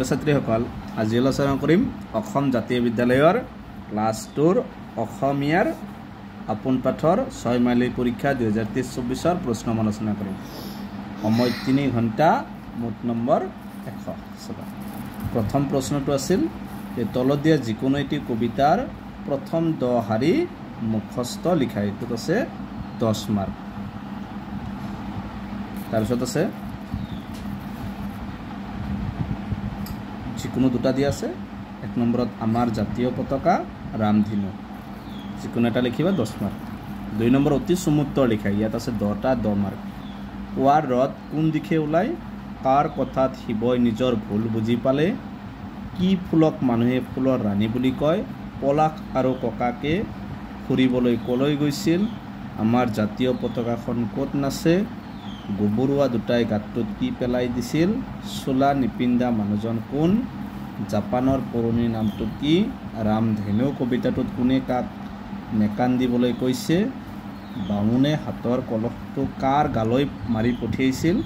ছাত্ৰীসকল আজি আলোচনা কৰিম অসম জাতীয় বিদ্যালয়ৰ ক্লাছ 2ৰ অসমীয়াৰ আপোন পাঠৰ 6 মাইলৰ পৰীক্ষা 2023-24 প্ৰশ্ন আলোচনা কৰিম। সময় 3 ঘণ্টা, মুঠ নম্বৰ 100। প্ৰথম প্ৰশ্নটো আছিল যে তলত দিয়া যিকোনো এটি কবিতাৰ প্ৰথম 10 শাৰী মুখস্থ লিখা। এইটো আছে 10 মাৰ্ক। তাৰপিছত আছে যিকোনো দুটা দিয়া আছে। 1 নম্বৰত আমাৰ জাতীয় পতাকা, ৰামধেনু, যিকোনো এটা লিখিবা 10 মাৰ্ক। 2 নম্বৰ অতি চমুত্তৰ লিখা, ইয়াত আছে 10টা 10 মাৰ্ক। পুৱাৰ ৰদ কোন দিশে ওলাই, কাৰ কথাত শিৱই নিজৰ ভুল বুজি পালে, কি ফুলক মানুহে ফুলৰ ৰাণী বুলি কয়, পলাশ আৰু ককাকে ফুৰিবলৈ কলৈ গৈছিল, আমাৰ জাতীয় পতাকাখন ক'ত নাচে, গোবৰুৱা দুটাই গাঁতটোত কি পেলাই দিছিল, চোলা নিপিন্ধা মানুহজন কোন, জাপানৰ পুৰণি নামটো কি, ৰামধেনু কবিতাটোত কোনে কাক নেকান্দিবলৈ কৈছে, বামুণে হাতৰ কলহটো কাৰ গালৈ মাৰি পঠিয়াইছিল।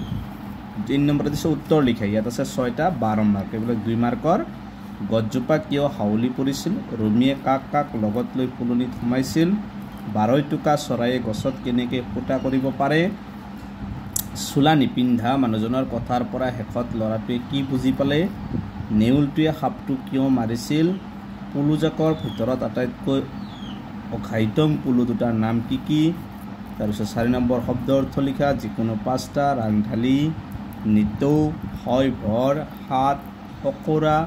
3 নম্বৰত দিছে উত্তৰ লিখা, ইয়াত আছে 6টা 12 মাৰ্ক। এইবিলাক 2 মাৰ্কৰ। গছজোপা কিয় হাউলি পৰিছিল, ৰুমিয়ে কাক কাক লগত লৈ ফুলনিত সোমাইছিল, 12 টুকা চৰায়ে গছত কেনেকৈ ফুটা কৰিব পাৰে, চোলা নিপিন্ধা মানুহজনৰ কথাৰ পৰা শেষত ল'ৰাটোৱে কি বুজি পালে, নেউলটোৱে সাপটো কিয় মাৰিছিল, পুলুজাকৰ ভিতৰত আটাইতকৈ অঘাইতং পুলু দুটাৰ নাম কি কি। তাৰপিছত 4 নম্বৰ শব্দ অৰ্থ লিখা, যিকোনো 5টা, ৰাংঢালি, নিতৌ, হয় ভৰ, হাত, ফকৰা,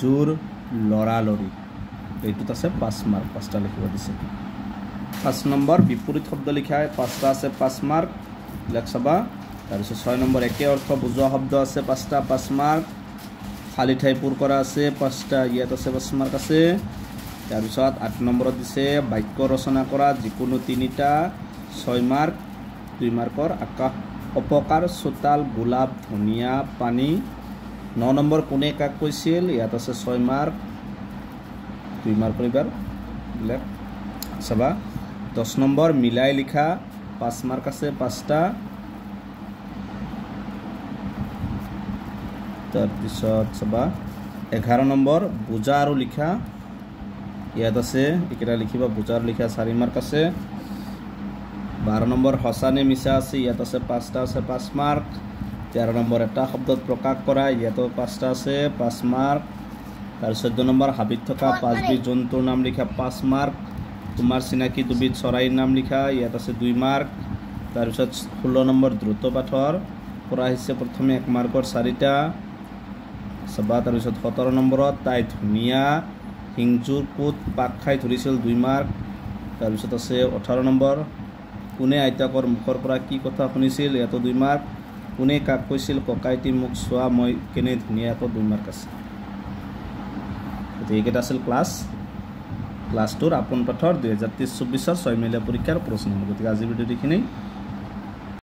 জোৰ, লৰালৰি। এইটোত আছে 5 মাৰ্ক, 5টা লিখিব দিছে। 5 নম্বৰ বিপৰীত শব্দ লিখা 5টা আছে 5 মাৰ্ক, এইবিলাক চাবা। তাৰপিছত 6 নম্বৰ একে অৰ্থ বুজোৱা শব্দ আছে 5টা 5 মাৰ্ক। খালী ঠাই পূৰ কৰা আছে 5টা, ইয়াত আছে 5 মাৰ্ক আছে। তাৰপিছত 8 নম্বৰত দিছে বাক্য ৰচনা কৰা, যিকোনো 3টা 6 মাৰ্ক। 2 মাৰ্কৰ আকাশ অপকাৰ, চোতাল, গোলাপ, ধনিয়া, পানী। 9 নম্বৰ কোনে কাক কৈছিল, ইয়াত আছে 6 মাৰ্ক। 2 মাৰ্কৰ এইবাৰ এইবিলাক চাবা। 10 নম্বৰ মিলাই লিখা 5 মাৰ্ক আছে 5টা। তাৰপিছত চাবা 11 নম্বৰ বুজা আৰু লিখা, ইয়াত আছে এইকেইটা লিখিবা, বুজা আৰু লিখা 4 মাৰ্ক আছে। 12 নম্বৰ সঁচা নে মিছা আছে, ইয়াত আছে 5টা আছে 5 মাৰ্ক। 13 নম্বৰ এটা শব্দত প্ৰকাশ কৰা, ইয়াতো 5টা আছে 5 মাৰ্ক। তাৰ 14 নম্বৰ হাবিত থকা 5বিধ জন্তুৰ নাম লিখা 5 মাৰ্ক। তোমাৰ চিনাকি 2বিধ চৰাইৰ নাম লিখা, ইয়াত আছে 2 মাৰ্ক। তাৰপিছত 16 নম্বৰ দ্ৰুত পাঠৰ পৰা আহিছে প্ৰথমে 1 মাৰ্কৰ 4টা চাবা। তাৰপিছত 17 নম্বৰত তাই ধুনীয়া হিংজুৰ কোট পাক খাই ধৰিছিল 2 মাৰ্ক। তাৰপিছত আছে 18 নম্বৰ কোনে আইতাকৰ মুখৰ পৰা কি কথা শুনিছিল, ইয়াতো 2 মাৰ্ক। কোনে কাক কৈছিল ককাইটি মোক চোৱা মই কেনে ধুনীয়া, আকৌ 2 মাৰ্ক আছে। এইকেইটা আছিল ক্লাছ 2ৰ আপোন পাঠৰ 2023-24 6 মাইলৰ পৰীক্ষাৰ প্ৰশ্ন। গতিকে আজিৰ ভিডিঅ'টো এইখিনি।